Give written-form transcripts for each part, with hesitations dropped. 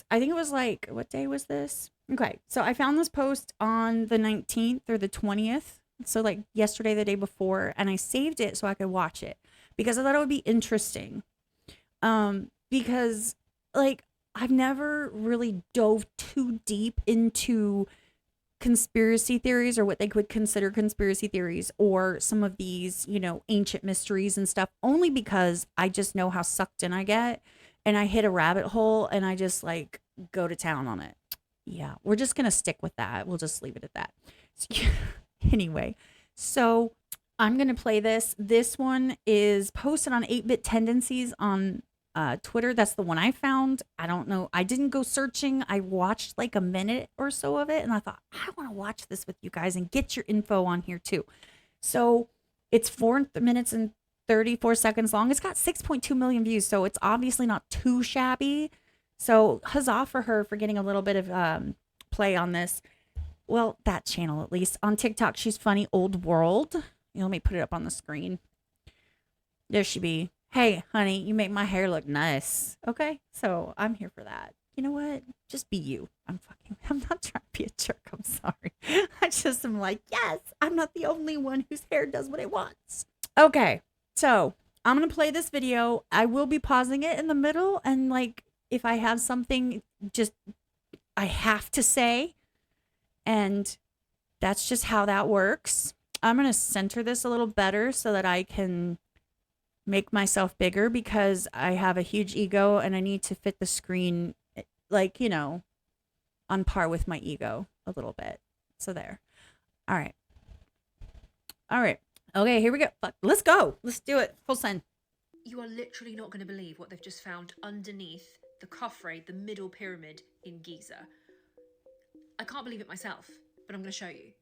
I think it was like, what day was this? Okay, so I found this post on the 19th or the 20th. So like yesterday, the day before, and I saved it so I could watch it because I thought it would be interesting. Because like I've never really dove too deep into conspiracy theories or what they could consider conspiracy theories or some of these, ancient mysteries and stuff, only because I just know how sucked in I get and I hit a rabbit hole and I just like go to town on it. Yeah, we're just going to stick with that. We'll just leave it at that. So, anyway, so I'm going to play this. This one is posted on 8-Bit Tendencies on Twitter. That's the one I found. I don't know. I didn't go searching. I watched like a minute or so of it and I thought, I want to watch this with you guys and get your info on here too. So it's 4 minutes and 34 seconds long. It's got 6.2 million views. So it's obviously not too shabby. So huzzah for her for getting a little bit of play on this. Well, that channel at least. On TikTok, she's funny. Old World. Let me put it up on the screen. There she be. Hey, honey, you make my hair look nice. Okay, so I'm here for that. You know what? Just be you. I'm not trying to be a jerk. I'm sorry. I just am like, yes, I'm not the only one whose hair does what it wants. Okay, so I'm going to play this video. I will be pausing it in the middle. And like, if I have something I have to say, and that's just how that works. I'm going to center this a little better so that I can make myself bigger because I have a huge ego and I need to fit the screen like, on par with my ego a little bit. So there. All right. Okay, here we go. Let's go. Let's do it. Full send. You are literally not going to believe what they've just found underneath the Khafre, the middle pyramid in Giza. I can't believe it myself, but I'm going to show you.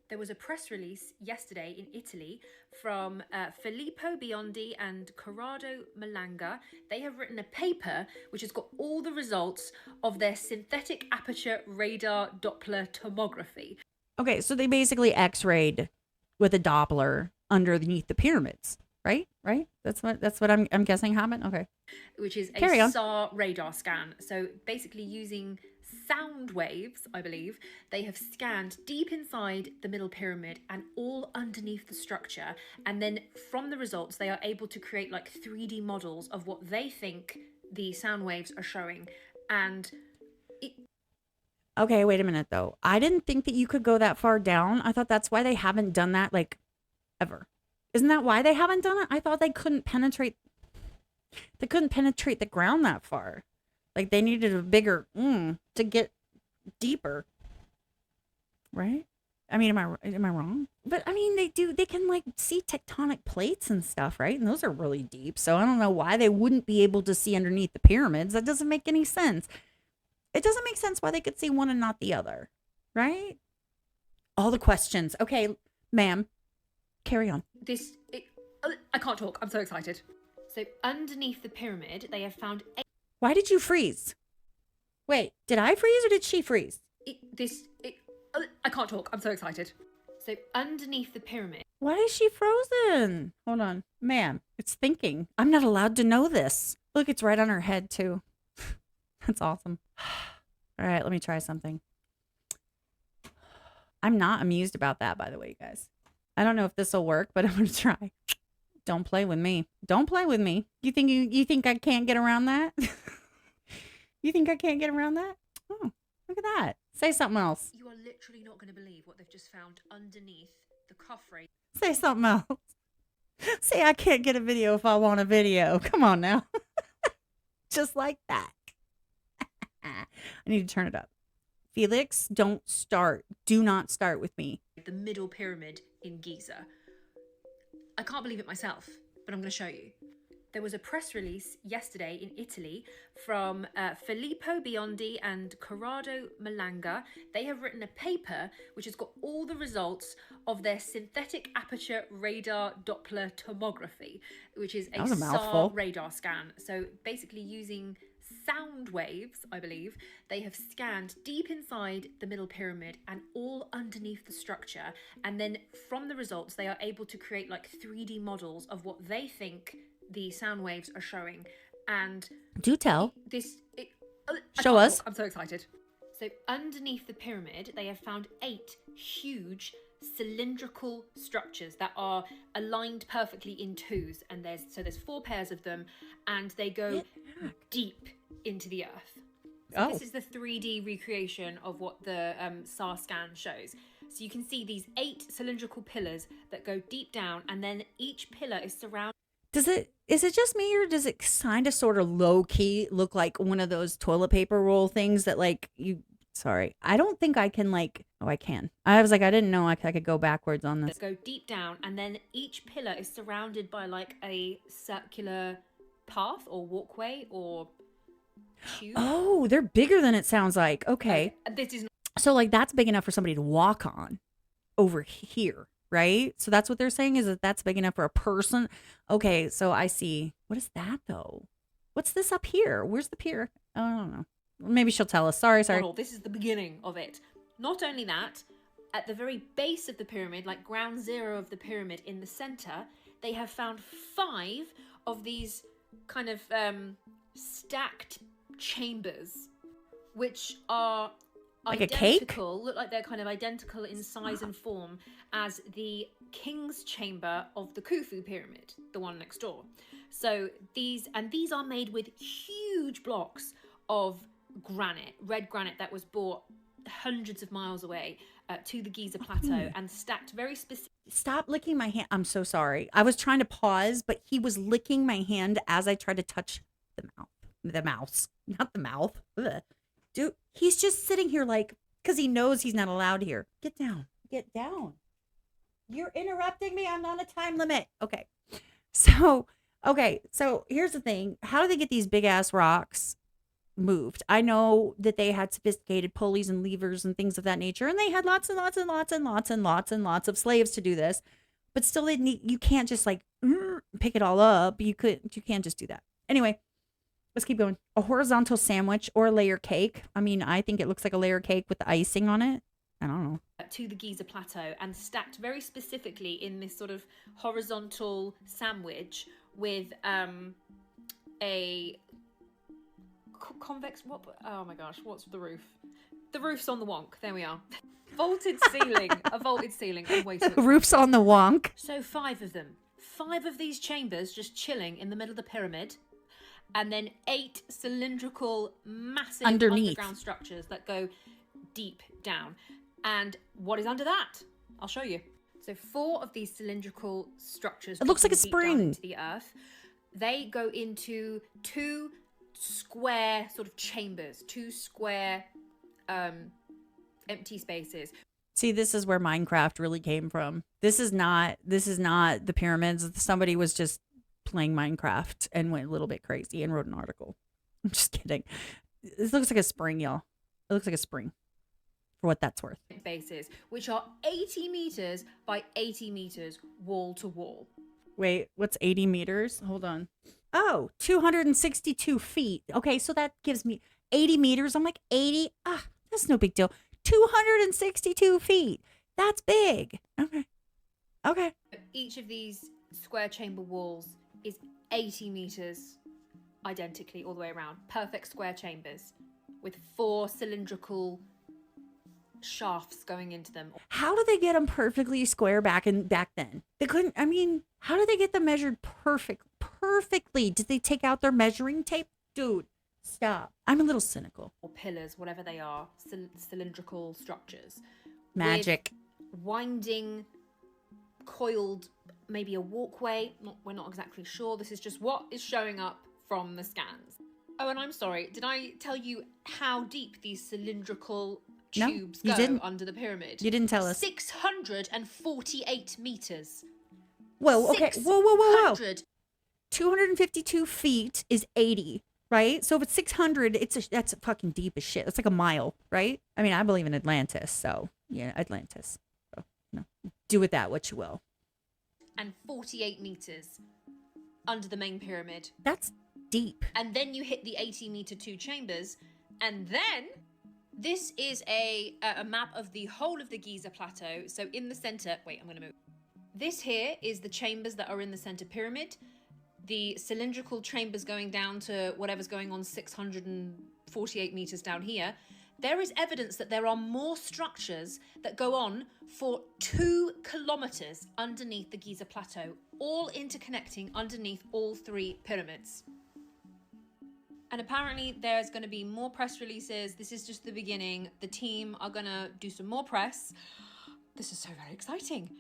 There was a press release yesterday in Italy from Filippo Biondi and Corrado Malanga. They have written a paper which has got all the results of their synthetic aperture radar Doppler tomography. Okay, so they basically x-rayed with a Doppler underneath the pyramids, right? That's what I'm guessing happened. Okay. Which is Carry a on. SAR radar scan. So basically using sound waves, I believe, they have scanned deep inside the middle pyramid and all underneath the structure. And then from the results, they are able to create like 3D models of what they think the sound waves are showing. And okay, wait a minute though. I didn't think that you could go that far down. I thought that's why they haven't done that like ever. Isn't that why they haven't done it? I thought they couldn't penetrate the ground that far. Like they needed a bigger to get deeper. Right? I mean, am I wrong? But I mean, they can like see tectonic plates and stuff, right? And those are really deep. So I don't know why they wouldn't be able to see underneath the pyramids. That doesn't make any sense. It doesn't make sense why they could see one and not the other. Right? All the questions. Okay, ma'am. Carry on. I can't talk. I'm so excited. So underneath the pyramid, they have found Why did you freeze? Wait, did I freeze or did she freeze? I can't talk. I'm so excited. So underneath the pyramid. Why is she frozen? Hold on. Ma'am, it's thinking. I'm not allowed to know this. Look, it's right on her head too. That's awesome. All right, let me try something. I'm not amused about that, by the way, guys. I don't know if this will work, but I'm going to try. Don't play with me. Don't play with me. You think I can't get around that? You think I can't get around that? Oh, look at that. Say something else. You are literally not going to believe what they've just found underneath the Khafre. Say something else. Say I can't get a video if I want a video. Come on now. Just like that. I need to turn it up. Felix, don't start. Do not start with me. The middle pyramid in Giza. I can't believe it myself, but I'm going to show you. There was a press release yesterday in Italy from Filippo Biondi and Corrado Malanga. They have written a paper which has got all the results of their synthetic aperture radar Doppler tomography, which is a SAR radar scan. So basically using sound waves, I believe, they have scanned deep inside the middle pyramid and all underneath the structure. And then from the results, they are able to create like 3D models of what they think the sound waves are showing. And do tell. Show us. I'm so excited. So underneath the pyramid, they have found 8 huge cylindrical structures that are aligned perfectly in twos, and there's 4 pairs of them, and they go deep into the earth. So this is the 3D recreation of what the SAR scan shows. So you can see these 8 cylindrical pillars that go deep down, and then each pillar is surrounded. Is it just me, or does it kind of sort of low key look like one of those toilet paper roll things that like you, sorry, I don't think I can like, oh, I can. I was like, I didn't know I could go backwards on this. Go deep down, and then each pillar is surrounded by like a circular path or walkway or tube. Oh, they're bigger than it sounds like. Okay. This is So like that's big enough for somebody to walk on over here, right? So that's what they're saying, is that that's big enough for a person. Okay, so I see. What is that though? What's this up here? Where's the pier? Oh, I don't know. Maybe she'll tell us. Sorry. This is the beginning of it. Not only that, at the very base of the pyramid, like ground zero of the pyramid in the center, they have found 5 of these kind of stacked chambers, which are like identical, a cake? look like they're kind of identical in size and form as the king's chamber of the Khufu pyramid, the one next door. So these are made with huge blocks of granite, red granite that was brought hundreds of miles away to the Giza plateau and stacked very specific. Stop licking my hand. I'm so sorry. I was trying to pause, but he was licking my hand as I tried to touch the mouse, not the mouth. Ugh. Dude, he's just sitting here like, because he knows he's not allowed here. Get down. Get down. You're interrupting me. I'm on a time limit. Okay. So here's the thing. How do they get these big ass rocks moved? I know that they had sophisticated pulleys and levers and things of that nature, and they had lots and lots and lots and lots and lots and lots of slaves to do this. But still, you can't just like pick it all up. You can't just do that. Anyway, let's keep going. A horizontal sandwich or a layer cake. I mean, I think it looks like a layer cake with the icing on it. I don't know. To the Giza plateau and stacked very specifically in this sort of horizontal sandwich with a convex, what? Oh my gosh, what's the roof? The roof's on the wonk. There we are. Vaulted ceiling. A vaulted ceiling. Roof's on the wonk. So 5 of them. 5 of these chambers just chilling in the middle of the pyramid. And then 8 cylindrical, massive underground structures that go deep down. And what is under that? I'll show you. So 4 of these cylindrical structures. It looks like a spring. Into the earth. They go into 2 square sort of chambers, 2 square empty spaces. See, this is where Minecraft really came from. This is not the pyramids. Somebody was just playing Minecraft and went a little bit crazy and wrote an article. I'm just kidding. This looks like a spring, y'all. It looks like a spring, for what that's worth. Bases, which are 80 meters by 80 meters wall to wall. Wait, what's 80 meters? Hold on. Oh, 262 feet. Okay, so that gives me 80 meters. I'm like, 80? Ah, that's no big deal. 262 feet. That's big. Okay. Each of these square chamber walls is 80 meters identically all the way around. Perfect square chambers with 4 cylindrical shafts going into them. How did they get them perfectly square back then? They couldn't. I mean, how did they get them measured perfectly? Did they take out their measuring tape? Dude, stop. I'm a little cynical. Or pillars, whatever they are, cylindrical structures. Magic. With winding, coiled, maybe a walkway. We're not exactly sure. This is just what is showing up from the scans. Oh, and I'm sorry. Did I tell you how deep these cylindrical tubes go under the pyramid? You didn't tell us. 648 meters. Whoa, okay. Whoa. 252 feet is 80, right? So if it's 600, that's fucking deep as shit. That's like a mile, right? I mean, I believe in Atlantis, so yeah, Atlantis. So, no, do with that what you will. And 48 meters under the main pyramid. That's deep. And then you hit the 80-meter 2 chambers, and then this is a map of the whole of the Giza plateau. So in the center, wait, I'm going to move. This here is the chambers that are in the center pyramid. The cylindrical chambers going down to whatever's going on 640 48 meters down here, there is evidence that there are more structures that go on for 2 kilometers underneath the Giza plateau, all interconnecting underneath all 3 pyramids. And apparently there's going to be more press releases. This is just the beginning. The team are going to do some more press. This is so very exciting.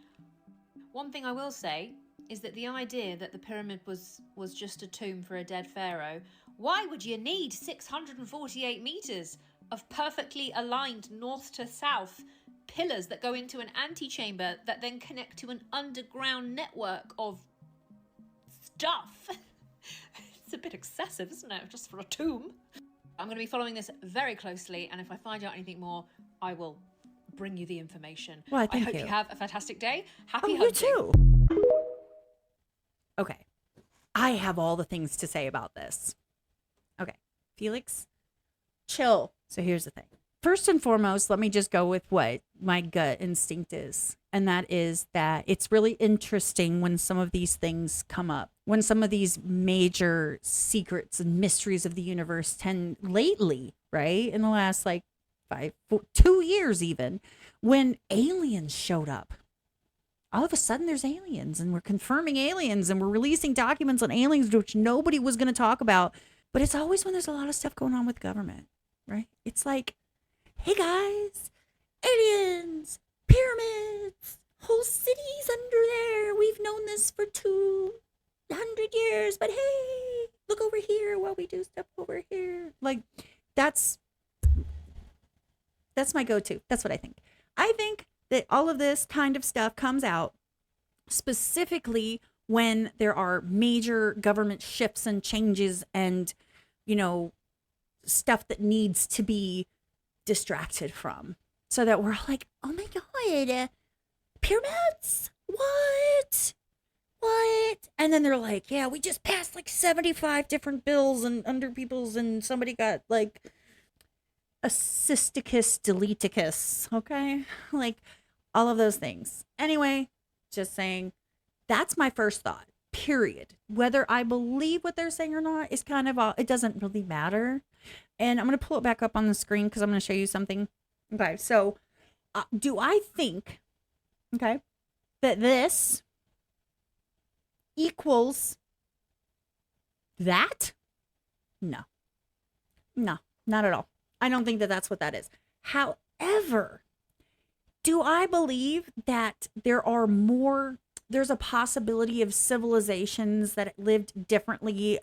One thing I will say is that the idea that the pyramid was just a tomb for a dead pharaoh, why would you need 648 meters of perfectly aligned north to south pillars that go into an antechamber that then connect to an underground network of stuff? It's a bit excessive, isn't it? Just for a tomb. I'm going to be following this very closely, and if I find out anything more, I will bring you the information. Well, I hope you have a fantastic day. Happy hunting. You too. Okay. I have all the things to say about this. Okay. Felix, chill. So here's the thing. First and foremost, let me just go with what my gut instinct is. And that is that it's really interesting when some of these things come up, when some of these major secrets and mysteries of the universe tend lately, right? In the last 2 years even, when aliens showed up. All of a sudden there's aliens and we're confirming aliens and we're releasing documents on aliens, which nobody was going to talk about. But it's always when there's a lot of stuff going on with government, right? It's like, hey guys, aliens, pyramids, whole cities under there. We've known this for 200 years, but hey, look over here while we do stuff over here. Like, that's my go-to. That's what I think. I think that all of this kind of stuff comes out specifically when there are major government shifts and changes and, stuff that needs to be distracted from, so that we're like, oh my God, pyramids? What? And then they're like, yeah, we just passed 75 different bills and under people's, and somebody got a cysticus deleticus, okay? All of those things. Anyway, just saying, that's my first thought, period. Whether I believe what they're saying or not is kind of, it doesn't really matter. And I'm going to pull it back up on the screen because I'm going to show you something. Okay, so do I think, that this equals that? No, not at all. I don't think that that's what that is. However, do I believe that there's a possibility of civilizations that lived differently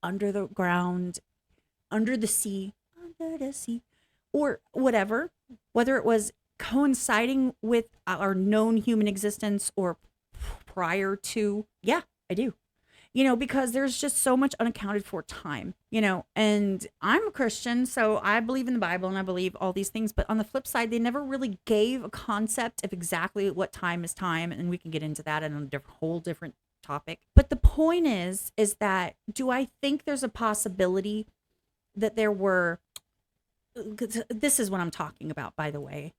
under the ground, under the sea, or whatever, whether it was coinciding with our known human existence or prior to? Yeah, I do. Because there's just so much unaccounted for time, and I'm a Christian, so I believe in the Bible and I believe all these things. But on the flip side, they never really gave a concept of exactly what time is time. And we can get into that in a whole different topic. But the point is that, do I think there's a possibility that there were, this is what I'm talking about, by the way,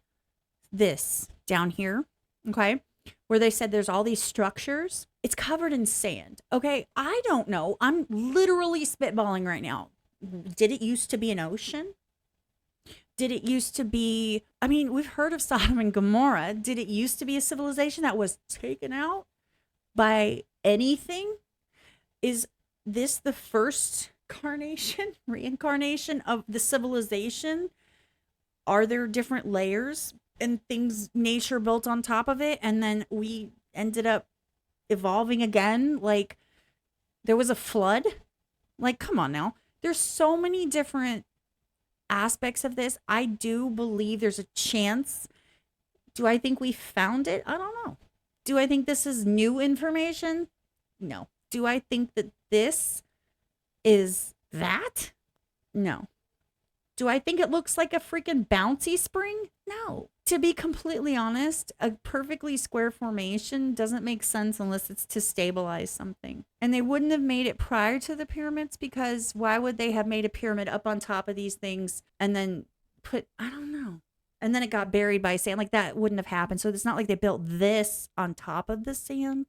this down here, okay, where they said there's all these structures. It's covered in sand. Okay, I don't know. I'm literally spitballing right now. Did it used to be an ocean? Did it used to be, we've heard of Sodom and Gomorrah. Did it used to be a civilization that was taken out by anything? Is this the first reincarnation of the civilization? Are there different layers and things nature built on top of it, and then we ended up evolving again? There was a flood? Come on now. There's so many different aspects of this. I do believe there's a chance. Do I think we found it? I don't know. Do I think this is new information? No. Do I think that this is that? No. Do I think it looks like a freaking bouncy spring? No. To be completely honest, a perfectly square formation doesn't make sense unless it's to stabilize something. And they wouldn't have made it prior to the pyramids, because why would they have made a pyramid up on top of these things and then I don't know. And then it got buried by sand. That wouldn't have happened. So it's not like they built this on top of the sand.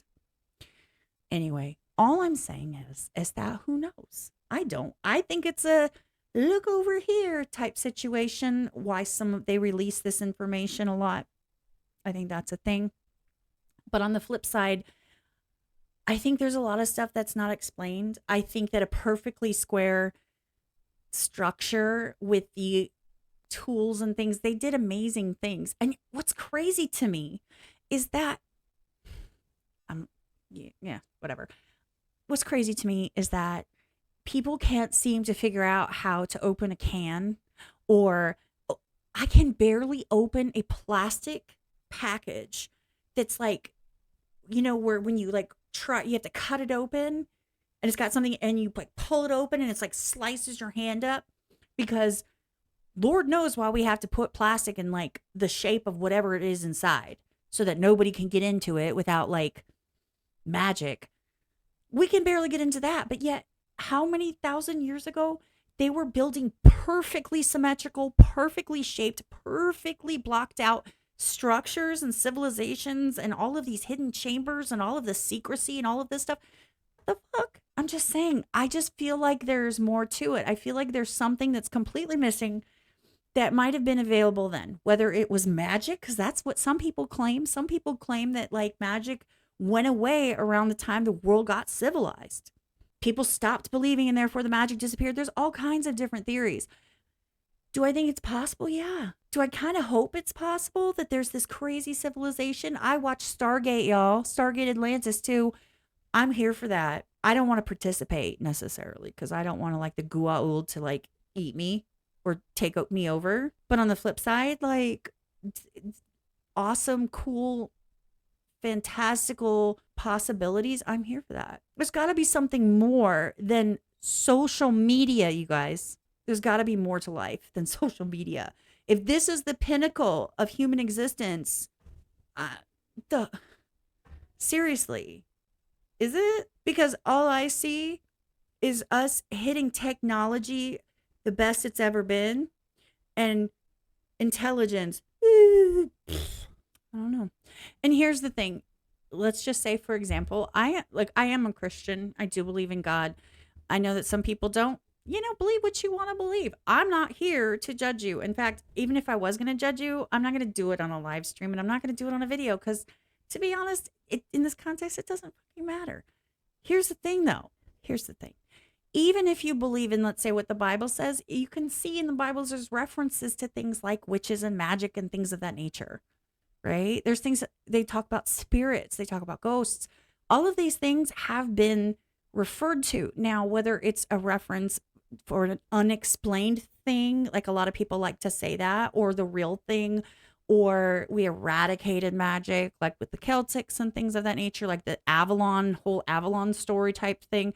Anyway, all I'm saying is that who knows? I don't. I think it's a look over here type situation. Why they release this information a lot. I think that's a thing. But on the flip side, I think there's a lot of stuff that's not explained. I think that a perfectly square structure with the tools and things, they did amazing things. And what's crazy to me is that yeah, whatever. What's crazy to me is that people can't seem to figure out how to open a can, or I can barely open a plastic package that's like, where when you like try, you have to cut it open and it's got something and you like pull it open and it's like slices your hand up, because Lord knows why we have to put plastic in like the shape of whatever it is inside so that nobody can get into it without like magic. We can barely get into that, but yet how many thousand years ago they were building perfectly symmetrical, perfectly shaped, perfectly blocked out structures and civilizations and all of these hidden chambers and all of the secrecy and all of this stuff. The fuck? I'm just saying, I just feel like there's more to it. I feel like there's something that's completely missing that might have been available then, whether it was magic, because that's what some people claim. Some people claim that like magic went away around the time the world got civilized. People stopped believing and therefore the magic disappeared. There's all kinds of different theories. Do I think it's possible? Yeah. Do I kind of hope it's possible that there's this crazy civilization? I watched Stargate, y'all. Stargate Atlantis too. I'm here for that. I don't want to participate necessarily because I don't want to like the Goa'uld to like eat me or take me over. But on the flip side, like awesome, cool, fantastical possibilities. I'm here for that. There's got to be something more than social media, you guys. There's got to be more to life than social media. If this is the pinnacle of human existence, seriously, is it? Because all I see is us hitting technology the best it's ever been, and intelligence. I don't know. And here's the thing. Let's just say, for example, I am a Christian. I do believe in God. I know that some people don't. Believe what you want to believe. I'm not here to judge you. In fact, even if I was going to judge you, I'm not going to do it on a live stream, and I'm not going to do it on a video because, to be honest, in this context, it doesn't fucking matter. Here's the thing, though. Here's the thing. Even if you believe in, let's say, what the Bible says, you can see in the Bible there's references to things like witches and magic and things of that nature, right? There's things that they talk about, spirits, they talk about ghosts. All of these things have been referred to. Now, whether it's a reference for an unexplained thing, like a lot of people like to say that, or the real thing, or we eradicated magic, like with the Celtics and things of that nature, like the whole Avalon story type thing.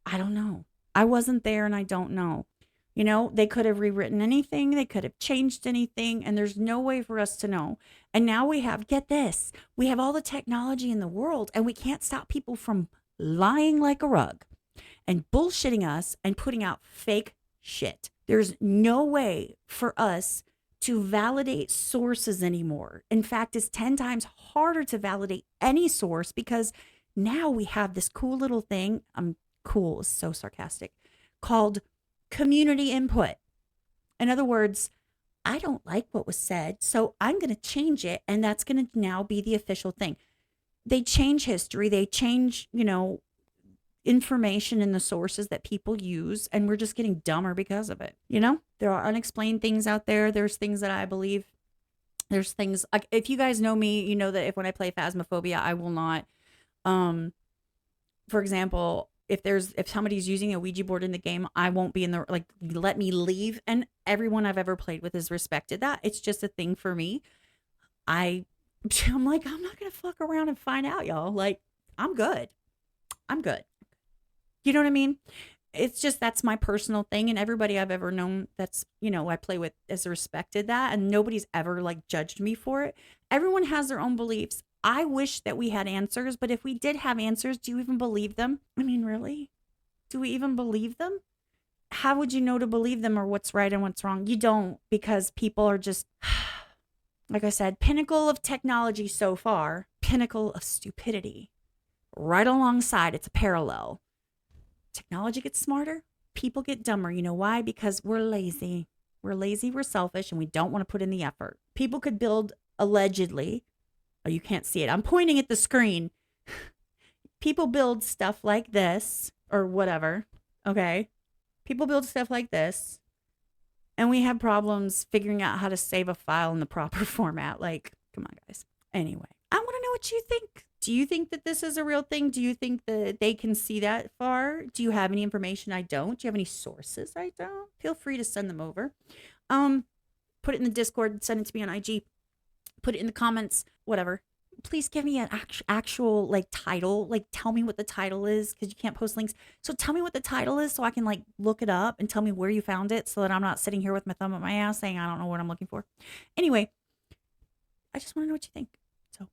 I don't know. I wasn't there and I don't know. They could have rewritten anything. They could have changed anything, and there's no way for us to know. And now get this, we have all the technology in the world, and we can't stop people from lying like a rug and bullshitting us and putting out fake shit. There's no way for us to validate sources anymore. In fact, it's 10 times harder to validate any source because now we have this cool little thing. Cool is so sarcastic, called community input. In other words, I don't like what was said, so I'm going to change it, and that's going to now be the official thing. They change history. They change, information in the sources that people use, and we're just getting dumber because of it. There are unexplained things out there. There's things that I believe. There's things like, if you guys know me, you know that when I play Phasmophobia, I will not, for example, if somebody's using a Ouija board in the game, I won't be in the, like, let me leave. And everyone I've ever played with has respected that. It's just a thing for me. I'm like, I'm not going to fuck around and find out, y'all. Like, I'm good. You know what I mean? It's just, that's my personal thing. And everybody I've ever known that's, I play with has respected that. And nobody's ever like judged me for it. Everyone has their own beliefs. I wish that we had answers, but if we did have answers, do you even believe them? I mean, really? Do we even believe them? How would you know to believe them or what's right and what's wrong? You don't, because people are just, like I said, pinnacle of technology so far, pinnacle of stupidity. Right alongside, it's a parallel. Technology gets smarter, people get dumber. You know why? Because we're lazy. We're lazy, we're selfish, and we don't want to put in the effort. People could build allegedly, oh, you can't see it. I'm pointing at the screen. People build stuff like this or whatever. Okay. People build stuff like this, and we have problems figuring out how to save a file in the proper format. Like, come on, guys. Anyway, I want to know what you think. Do you think that this is a real thing? Do you think that they can see that far? Do you have any information I don't? Do you have any sources I don't? Feel free to send them over. Put it in the Discord, send it to me on IG, put it in the comments, whatever. Please give me an actual like title. Like, tell me what the title is, because you can't post links. So tell me what the title is so I can like look it up and tell me where you found it, so that I'm not sitting here with my thumb up my ass saying I don't know what I'm looking for. Anyway, I just want to know what you think. So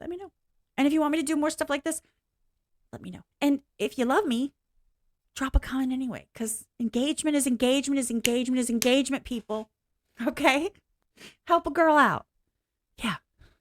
let me know. And if you want me to do more stuff like this, let me know. And if you love me, drop a comment anyway, because engagement is engagement is engagement is engagement, people. Okay? Help a girl out. Yeah.